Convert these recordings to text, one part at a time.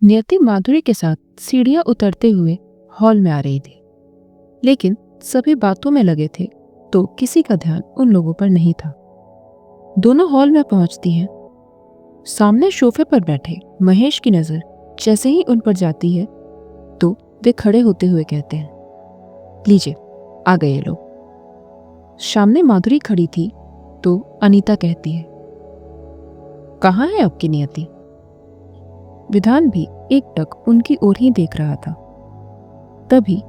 नियति माधुरी के साथ सीढ़ियां उतरते हुए हॉल में आ रही थी, लेकिन सभी बातों में लगे थे तो किसी का ध्यान उन लोगों पर नहीं था। दोनों हॉल में पहुंचती हैं। सामने सोफे पर बैठे महेश की नजर जैसे ही उन पर जाती है तो वे खड़े होते हुए कहते हैं, लीजिए आ गए ये लोग। सामने माधुरी खड़ी थी तो अनीता कहती है, कहाँ है आपकी नियति? विधान भी एकटक उनकी ओर ही देख रहा था। तभी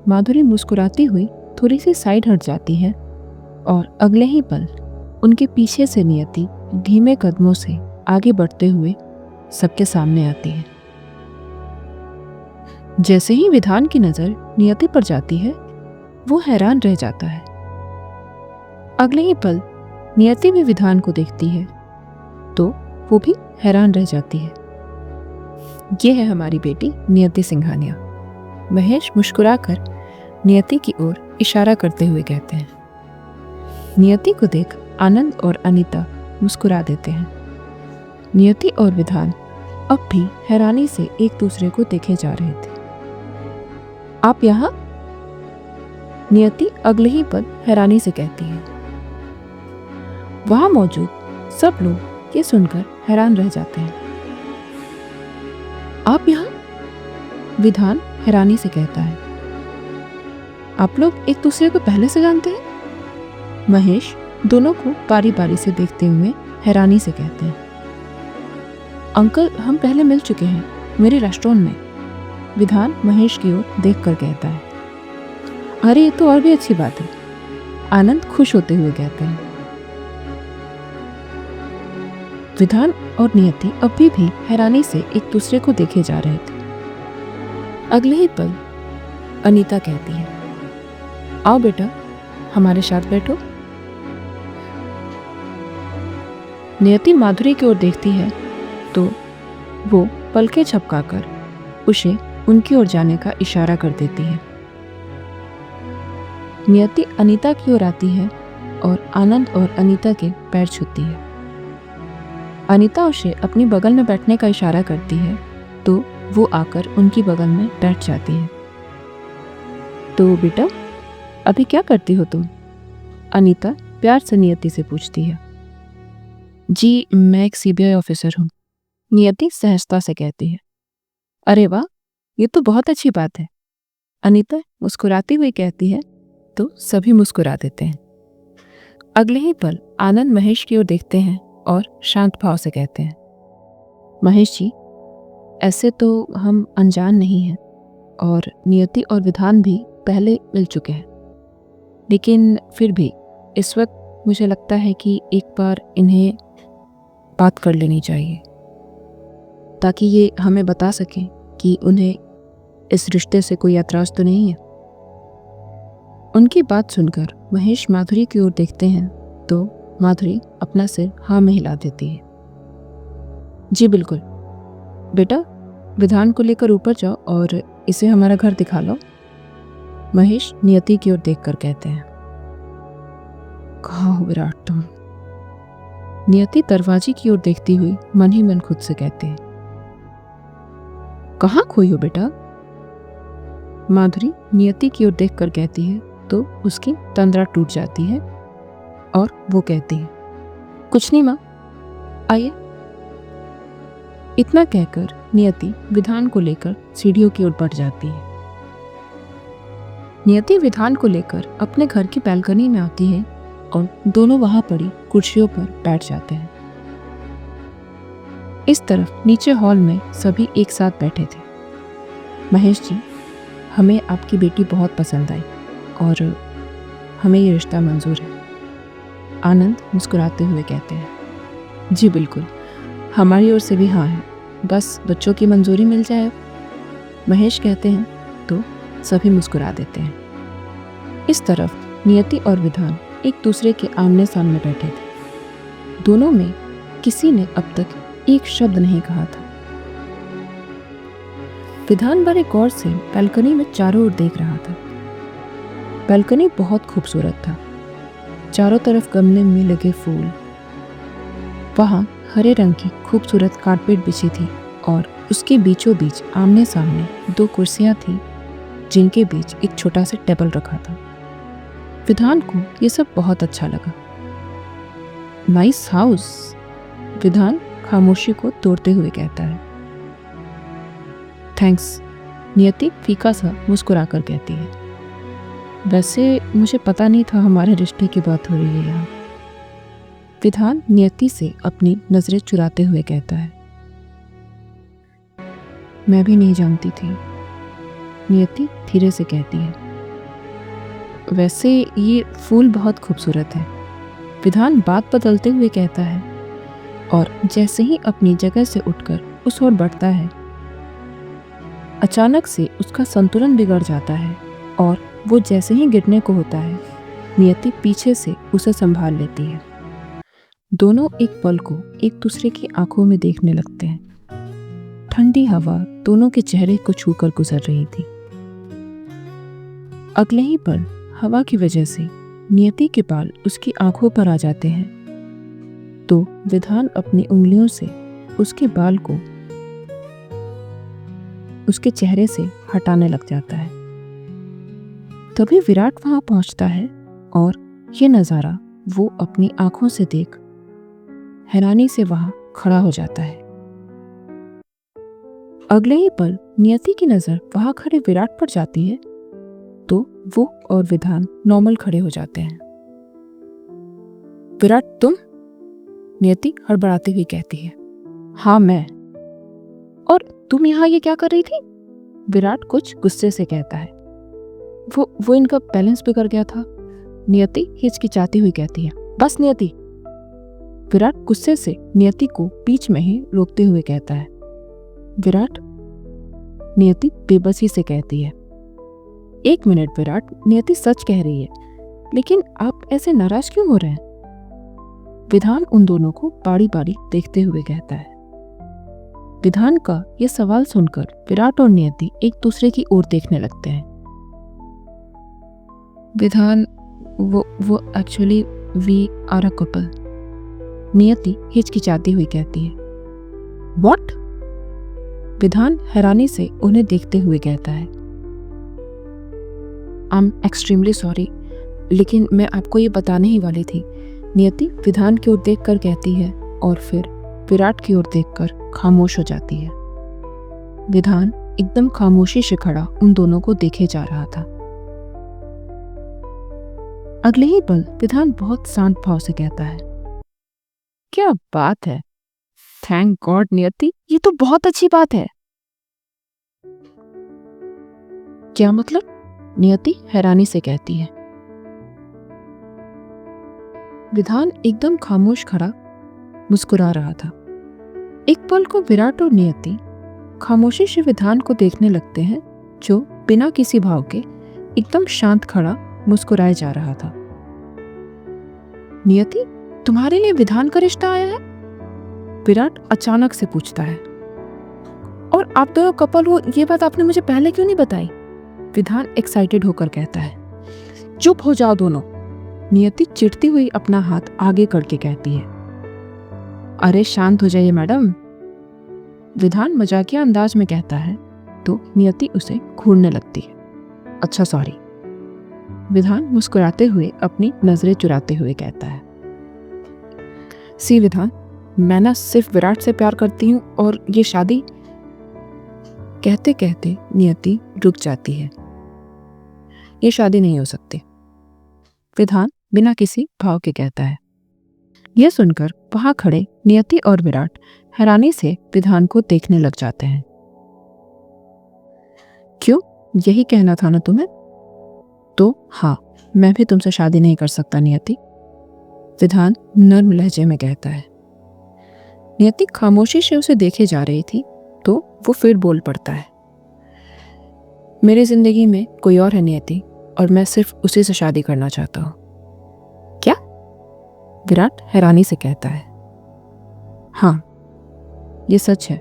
माधुरी मुस्कुराती हुई थोड़ी सी साइड हट जाती है और अगले ही पल उनके पीछे से नियति धीमे कदमों से आगे बढ़ते हुए सबके सामने आती है। जैसे ही विधान की नजर नियति पर जाती है वो हैरान रह जाता है। अगले ही पल नियति भी विधान को देखती है तो वो भी हैरान रह जाती है। ये है हमारी बेटी नियति सिंघानिया। महेश मुस्कुराकर नियति की ओर इशारा करते हुए कहते हैं। नियति को देख आनंद और अनीता मुस्कुरा देते हैं। नियति और विधान अब भी हैरानी से एक दूसरे को देखे जा रहे थे। आप यहाँ? नियति अगले ही पल हैरानी से कहती है। वहां मौजूद सब लोग ये सुनकर हैरान रह जाते हैं। आप यहाँ? विधान हैरानी से कहता है। आप लोग एक दूसरे को पहले से जानते हैं? महेश दोनों को बारी बारी से देखते हुए हैरानी से कहते हैं। अंकल, हम पहले मिल चुके हैं मेरे रेस्टोरेंट में। विधान महेश की ओर देखकर कहता है। अरे ये तो और भी अच्छी बात है, आनंद खुश होते हुए कहते हैं। विधान और नियति अभी भी हैरानी से एक दूसरे को देखे जा रहे थे। अगले ही पल अनीता कहती है, आओ बेटा हमारे साथ बैठो। नियति माधुरी की ओर देखती है तो वो पलकें झपकाकर उसे उनकी ओर जाने का इशारा कर देती है। नियति अनीता की ओर आती है और आनंद और अनीता के पैर छूती है। अनीता उसे अपनी बगल में बैठने का इशारा करती है तो वो आकर उनकी बगल में बैठ जाती है। तो बेटा अभी क्या करती हो तुम? अनीता प्यार से नियति से पूछती है। जी मैं एक सीबीआई ऑफिसर हूँ, नियति सहजता से कहती है। अरे वाह, ये तो बहुत अच्छी बात है, अनीता मुस्कुराती हुई कहती है तो सभी मुस्कुरा देते हैं। अगले ही पल आनंद महेश की ओर देखते हैं और शांत भाव से कहते हैं, महेश जी ऐसे तो हम अनजान नहीं हैं और नियति और विधान भी पहले मिल चुके हैं, लेकिन फिर भी इस वक्त मुझे लगता है कि एक बार इन्हें बात कर लेनी चाहिए ताकि ये हमें बता सकें कि उन्हें इस रिश्ते से कोई ऐतराज तो नहीं है। उनकी बात सुनकर महेश माधुरी की ओर देखते हैं तो माधुरी अपना सिर हाँ में हिला देती है। जी बिल्कुल बेटा, विधान को लेकर ऊपर जाओ और इसे हमारा घर दिखा लो, महेश नियति की ओर देखकर कहते हैं। कहाँ हो विराट तुम? नियति दरवाजे की ओर देखती हुई मन ही मन खुद से कहते हैं। कहाँ खोई हो बेटा? माधुरी नियति की ओर देखकर कहती है तो उसकी तंद्रा टूट जाती है और वो कहती है, कुछ नहीं माँ, आइए। इतना कहकर नियति विधान को लेकर सीढ़ियों की ओर बढ़ जाती है। नियति विधान को लेकर अपने घर की बैल्कनी में आती है और दोनों वहां पड़ी कुर्सियों पर बैठ जाते हैं। इस तरफ नीचे हॉल में सभी एक साथ बैठे थे। महेश जी, हमें आपकी बेटी बहुत पसंद आई और हमें ये रिश्ता मंजूर है, आनंद मुस्कुराते हुए कहते हैं। जी बिल्कुल, हमारी ओर से भी हाँ है, बस बच्चों की मंजूरी मिल जाए, महेश कहते हैं तो सभी मुस्कुरा देते हैं। इस तरफ नियति और विधान एक दूसरे के आमने सामने बैठे थे। दोनों में किसी ने अब तक एक शब्द नहीं कहा था। विधान बड़े गौर से बालकनी में चारों ओर देख रहा था। बालकनी बहुत खूबसूरत था, चारों तरफ गमले में लगे फूल, वहां हरे रंग की खूबसूरत कारपेट बिछी थी और उसके बीचों बीच आमने सामने 2 कुर्सियां थी, जिनके बीच एक छोटा सा टेबल रखा था। विधान को ये सब बहुत अच्छा लगा। नाइस हाउस, विधान खामोशी को तोड़ते हुए कहता है। थैंक्स, नियति फीका सा मुस्कुराकर कहती है। वैसे मुझे पता नहीं था हमारे रिश्ते की बात हो रही है यहाँ। विधान नियति से अपनी नजरें चुराते हुए कहता है। मैं भी नहीं जानती थी, नियति धीरे से कहती है। वैसे ये फूल बहुत खूबसूरत है, विधान बात बदलते हुए कहता है और जैसे ही अपनी जगह से उठकर उस ओर बढ़ता है, अचानक से उसका संतुलन बिगड़ जाता है और वो जैसे ही गिरने को होता है, नियति पीछे से उसे संभाल लेती है। दोनों एक पल को एक दूसरे की आंखों में देखने लगते हैं। ठंडी हवा दोनों के चेहरे को छूकर गुजर रही थी। अगले ही पल हवा की वजह से नियति के बाल उसकी आंखों पर आ जाते हैं, तो विधान अपनी उंगलियों से उसके बाल को उसके चेहरे से हटाने लग जाता है। तभी विराट वहां पहुंचता है और ये नजारा वो अपनी आंखों से देख हैरानी से वहां खड़ा हो जाता है। अगले ही पल नियति की नजर वहां खड़े विराट पर जाती है, तो वो और विधान नॉर्मल खड़े हो जाते हैं। विराट, तुम? नियति हड़बड़ाती हुई कहती है। हाँ मैं। और तुम यहाँ ये क्या कर रही थी? विराट कुछ गुस्से से कहता है। वो इनका बैलेंस बिगड़ गया था, नियति हिचकिचाती हुई कहती है। बस नियति। विराट गुस्से से नियति को बीच में ही रोकते हुए कहता है। विराट, नियति बेबसी से कहती है। 1 मिनट विराट, नियति सच कह रही है, लेकिन आप ऐसे नाराज क्यों हो रहे हैं? विधान उन दोनों को बारी बारी देखते हुए कहता है। विधान का यह सवाल सुनकर विराट और नियति एक दूसरे की ओर देखने लगते हैं। विधान, वो actually we are a couple, Niyati हिचकिचाती हुई कहती है। व्हाट? विधान हैरानी से उन्हें देखते हुए कहता है। आई एम एक्सट्रीमली सॉरी, लेकिन मैं आपको ये बताने ही वाली थी, नियति विधान की ओर देखकर कहती है और फिर विराट की ओर देखकर खामोश हो जाती है। विधान एकदम खामोशी से खड़ा उन दोनों को देखे जा रहा था। अगले ही पल विधान बहुत शांत भाव से कहता है। क्या बात है, थैंक गॉड नियति, ये तो बहुत अच्छी बात है। क्या मतलब? नियति हैरानी से कहती है। विधान एकदम खामोश खड़ा मुस्कुरा रहा था। एक पल को विराट और नियति खामोशी से विधान को देखने लगते हैं, जो बिना किसी भाव के एकदम शांत खड़ा मुस्कुराए जा रहा था। नियति, तुम्हारे लिए विधान का रिश्ता आया है? विराट अचानक से पूछता है। और आप दोनों कपल हो, ये बात आपने मुझे पहले क्यों नहीं बताई? विधान एक्साइटेड होकर कहता है। चुप हो जाओ दोनों, नियति चिढ़ती हुई अपना हाथ आगे करके कहती है। अरे शांत हो जाइए मैडम, विधान मजाकिया अंदाज में कहता है, तो नियति उसे घूरने लगती है। अच्छा सॉरी, विधान मुस्कुराते हुए अपनी नजरें चुराते हुए कहता है। सी विधान, मैं ना सिर्फ विराट से प्यार करती हूँ और ये शादी। कहते कहते नियति रुक जाती है। ये शादी नहीं हो सकती, विधान बिना किसी भाव के कहता है। यह सुनकर वहां खड़े नियति और विराट हैरानी से विधान को देखने लग जाते हैं। क्यों, यही कहना था ना तुम्हें? तो हाँ, मैं भी तुमसे शादी नहीं कर सकता नियति, विधान नर्म लहजे में कहता है। नियति खामोशी से उसे देखे जा रही थी, तो वो फिर बोल पड़ता है। मेरी जिंदगी में कोई और है नियति, और मैं सिर्फ उसी से शादी करना चाहता हूँ। क्या? विराट हैरानी से कहता है। हाँ, ये सच है,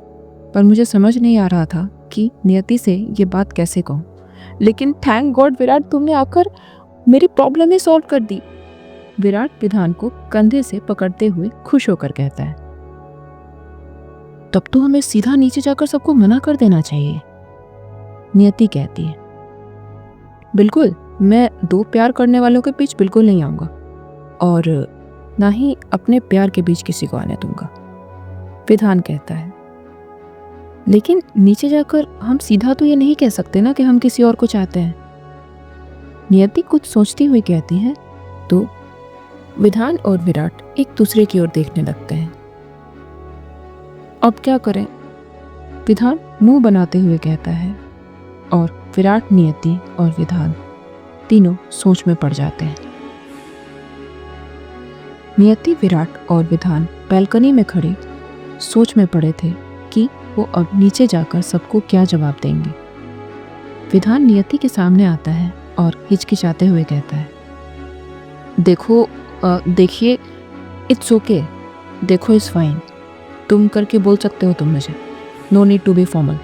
पर मुझे समझ नहीं आ रहा था कि नियति से ये बात कैसे कहूँ। लेकिन थैंक गॉड विराट, तुमने आकर मेरी प्रॉब्लम ही सॉल्व कर दी, विराट विधान को कंधे से पकड़ते हुए खुश होकर कहता है। तब तो हमें सीधा नीचे जाकर सबको मना कर देना चाहिए, नियति कहती है। बिल्कुल, मैं दो प्यार करने वालों के बीच बिल्कुल नहीं आऊंगा और ना ही अपने प्यार के बीच किसी को आने दूंगा, विधान कहता है। लेकिन नीचे जाकर हम सीधा तो ये नहीं कह सकते ना कि हम किसी और को चाहते हैं, नियति कुछ सोचती हुई कहती है। तो विधान और विराट एक दूसरे की ओर देखने लगते हैं। अब क्या करें, विधान मुंह बनाते हुए कहता है और विराट, नियति और विधान तीनों सोच में पड़ जाते हैं। नियति, विराट और विधान बैल्कनी में खड़े सोच में पड़े थे कि वो अब नीचे जाकर सबको क्या जवाब देंगे। विधान नियति के सामने आता है और हिचकिचाते हुए कहता है, देखिए, इट्स ओके, देखो इट्स फाइन, तुम करके बोल सकते हो तुम मुझे, no need to be formal.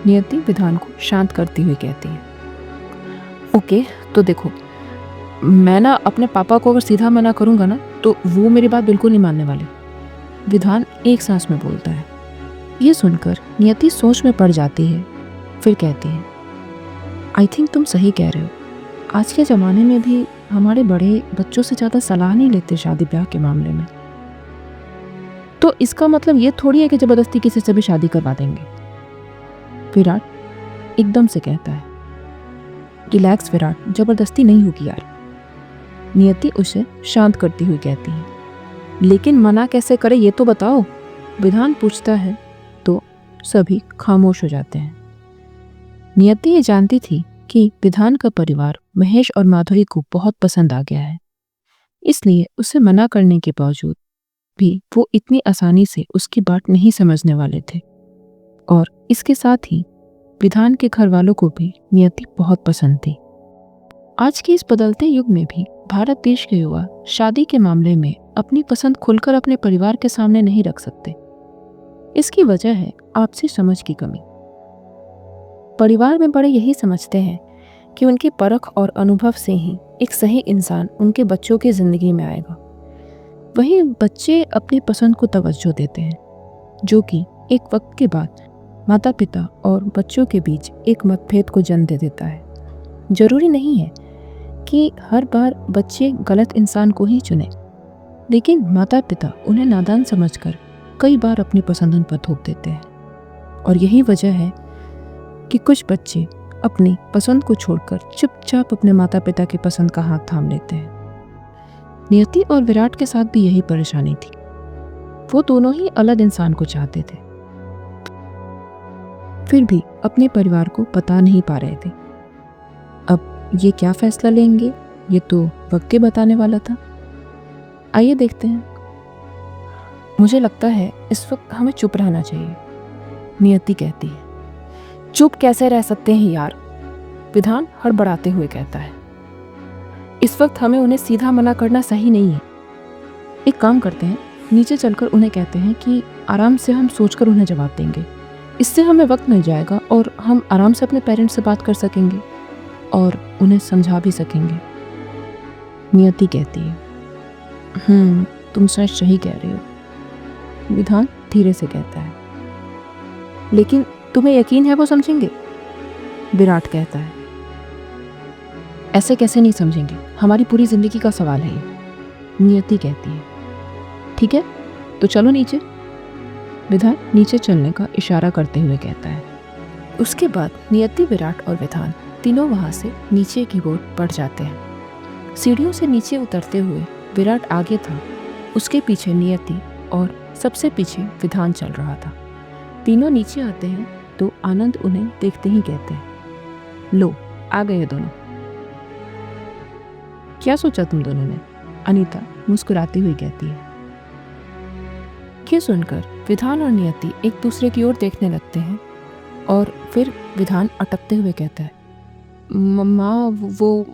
Niyati Vidhan को शांत करती हुई कहती है, ओके, तो देखो, मैं ना अपने पापा को अगर सीधा मना करूंगा ना तो वो मेरी बात बिल्कुल नहीं मानने वाले, विधान एक सांस में बोलता है। ये सुनकर नियति सोच में पड़ जाती है, फिर कहती है, आई थिंक तुम सही कह रहे हो, आज के ज़माने में भी हमारे बड़े बच्चों से ज़्यादा सलाह नहीं लेते शादी ब्याह के मामले में। तो इसका मतलब ये थोड़ी है कि ज़बरदस्ती किसी से भी शादी करवा देंगे, विराट एकदम से कहता है। रिलैक्स विराट, ज़बरदस्ती नहीं होगी यार, नियति उसे शांत करती हुई कहती है। लेकिन मना कैसे करे ये तो बताओ, विधान पूछता है। तो सभी खामोश हो जाते हैं। नियति ये जानती थी कि विधान का परिवार महेश और माधुरी को बहुत पसंद आ गया है, इसलिए उसे मना करने के बावजूद भी वो इतनी आसानी से उसकी बात नहीं समझने वाले थे। और इसके साथ ही विधान के घर वालों को भी नियति बहुत पसंद थी। आज के इस बदलते युग में भी भारत देश के युवा शादी के मामले में अपनी पसंद खुलकर अपने परिवार के सामने नहीं रख सकते। इसकी वजह है आपसी समझ की कमी। परिवार में बड़े यही समझते हैं कि उनकी परख और अनुभव से ही एक सही इंसान उनके बच्चों की जिंदगी में आएगा। वहीं बच्चे अपनी पसंद को तवज्जो देते हैं, जो कि एक वक्त के बाद माता पिता और बच्चों के बीच एक मतभेद को जन्म दे देता है। जरूरी नहीं है कि हर बार बच्चे गलत इंसान को ही चुने, लेकिन माता पिता उन्हें नादान समझकर कई बार अपनी पसंद पर थोप देते हैं। और यही वजह है कि कुछ बच्चे अपनी पसंद को छोड़कर चुपचाप अपने माता पिता की पसंद का हाथ थाम लेते हैं। नियति और विराट के साथ भी यही परेशानी थी। वो दोनों ही अलग इंसान को चाहते थे, फिर भी अपने परिवार को बता नहीं पा रहे थे। अब ये क्या फैसला लेंगे, ये तो वक्त ही बताने वाला था। आइए देखते हैं। मुझे लगता है इस वक्त हमें चुप रहना चाहिए, नियति कहती है। चुप कैसे रह सकते हैं यार, विधान हड़बड़ाते हुए कहता है। इस वक्त हमें उन्हें सीधा मना करना सही नहीं है। एक काम करते हैं, नीचे चलकर उन्हें कहते हैं कि आराम से हम सोचकर उन्हें जवाब देंगे। इससे हमें वक्त मिल जाएगा और हम आराम से अपने पेरेंट्स से बात कर सकेंगे और उन्हें समझा भी सकेंगे, नियति कहती है। तुम सही कह रही हो, विधान धीरे से कहता है। लेकिन तुम्हें यकीन है वो समझेंगे, विराट कहता है। ऐसे कैसे नहीं समझेंगे, हमारी पूरी जिंदगी का सवाल है ये, नियति कहती है। ठीक है, तो चलो नीचे, विधान नीचे चलने का इशारा करते हुए कहता है। उसके बाद नियति, विराट और विधान तीनों वहां से नीचे की ओर बढ़ जाते हैं। सीढ़ियों से नीचे उतरते हुए विराट आगे था, उसके पीछे नियति और सबसे पीछे विधान चल रहा था। तीनों नीचे आते हैं तो आनंद उन्हें देखते ही कहते हैं, लो आ गए दोनों। क्या सोचा तुम दोनों ने, अनीता मुस्कुराती हुई कहती है। ये सुनकर विधान और नियति एक दूसरे की ओर देखने लगते हैं और फिर विधान अटकते हुए कहता है, मम्मा वो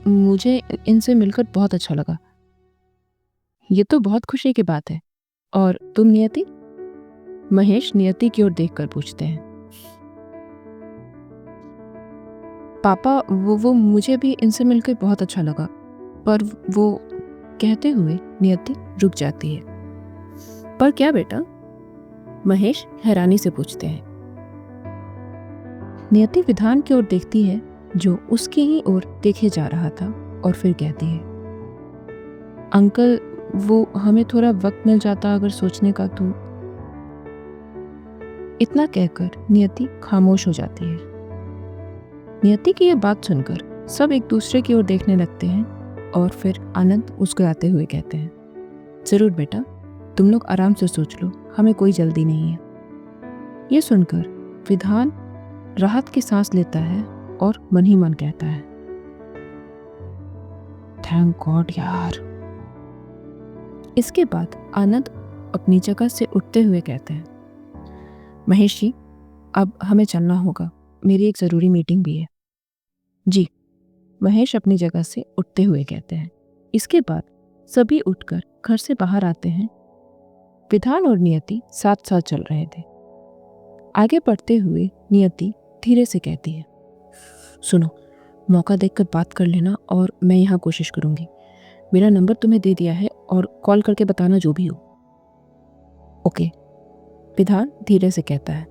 मुझे इनसे मिलकर बहुत अच्छा लगा। ये तो बहुत खुशी की बात है। और तुम नियति, महेश नियति की ओर देखकर पूछते हैं। पापा वो मुझे भी इनसे मिलकर बहुत अच्छा लगा, पर वो कहते हुए नियति रुक जाती है। पर क्या बेटा, महेश हैरानी से पूछते हैं। नियति विधान की ओर देखती है जो उसकी ही ओर देखे जा रहा था और फिर कहती है, अंकल वो हमें थोड़ा वक्त मिल जाता अगर सोचने का तो। इतना कहकर नियति खामोश हो जाती है। नियति की यह बात सुनकर सब एक दूसरे की ओर देखने लगते हैं और फिर आनंद मुस्कुराते हुए कहते हैं, जरूर बेटा, तुम लोग आराम से सोच लो, हमें कोई जल्दी नहीं है। ये सुनकर विधान राहत की सांस लेता है और मन ही मन कहता है, थैंक गॉड यार। इसके बाद आनंद अपनी जगह से उठते हुए कहते हैं, महेश जी अब हमें चलना होगा, मेरी एक ज़रूरी मीटिंग भी है। जी, महेश अपनी जगह से उठते हुए कहते हैं। इसके बाद सभी उठकर घर से बाहर आते हैं। विधान और नियति साथ साथ चल रहे थे। आगे बढ़ते हुए नियति धीरे से कहती है, सुनो, मौका देखकर बात कर लेना और मैं यहाँ कोशिश करूँगी। मेरा नंबर तुम्हें दे दिया है और कॉल करके बताना जो भी हो। ओके, विधान धीरे से कहता है।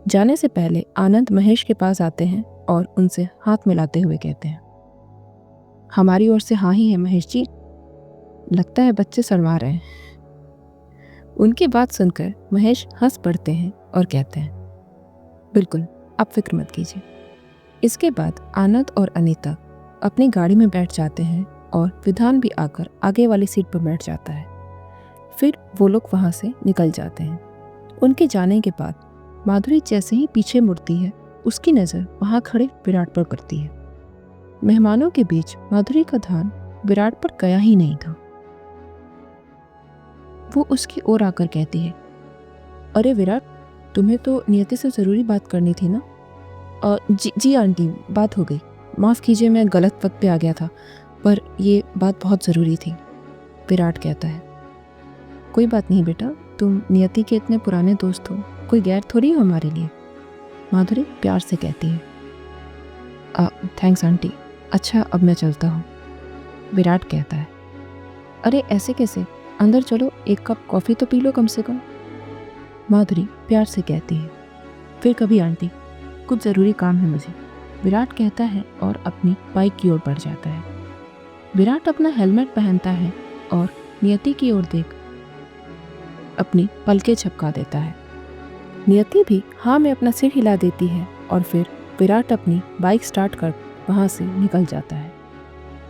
जाने से पहले आनंद महेश के पास आते हैं और उनसे हाथ मिलाते हुए कहते हैं, हमारी ओर से हाँ ही है महेश जी, लगता है बच्चे शर्मा रहे हैं। उनकी बात सुनकर महेश हंस पड़ते हैं और कहते हैं, बिल्कुल, आप फिक्र मत कीजिए। इसके बाद आनंद और अनीता अपनी गाड़ी में बैठ जाते हैं और विधान भी आकर आगे वाली सीट पर बैठ जाता है। फिर वो लोग वहाँ से निकल जाते हैं। उनके जाने के बाद माधुरी जैसे ही पीछे मुड़ती है, उसकी नज़र वहाँ खड़े विराट पर पड़ती है। मेहमानों के बीच माधुरी का ध्यान विराट पर गया ही नहीं था। वो उसकी ओर आकर कहती है, अरे विराट, तुम्हें तो नियति से ज़रूरी बात करनी थी ना? जी आंटी, बात हो गई। माफ़ कीजिए, मैं गलत वक्त पे आ गया था, पर ये बात बहुत ज़रूरी थी। विराट कहता है, कोई बात नहीं बेटा, तुम नियति के इतने पुराने दोस्त हो, कोई गैर थोड़ी हो हमारे लिए। माधुरी प्यार से कहती है, थैंक्स आंटी, अच्छा अब मैं चलता हूँ। विराट कहता है, अरे ऐसे कैसे, अंदर चलो, एक कप कॉफ़ी तो पी लो कम से कम। माधुरी प्यार से कहती है, फिर कभी आंटी, कुछ ज़रूरी काम है मुझे। विराट कहता है और अपनी बाइक की ओर बढ़ जाता है। विराट अपना हेलमेट पहनता है और नियति की ओर देख अपनी पलकें झपका देता है। नियति भी हाँ में अपना सिर हिला देती है और फिर विराट अपनी बाइक स्टार्ट कर वहाँ से निकल जाता है।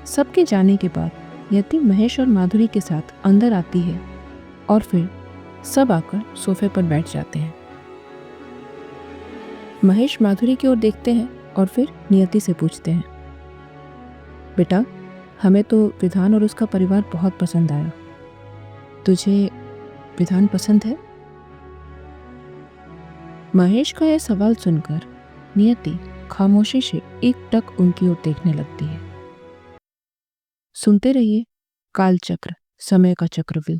सबके जाने के बाद नियति महेश और माधुरी के साथ अंदर आती है और फिर सब आकर सोफे पर बैठ जाते हैं। महेश माधुरी की ओर देखते हैं और फिर नियति से पूछते हैं, बेटा, हमें तो विधान और उसका परिवार बहुत पसंद आया, तुझे विधान पसंद है? महेश का यह सवाल सुनकर नियति खामोशी से एकटक उनकी ओर देखने लगती है। सुनते रहिए कालचक्र, समय का चक्रव्यूह।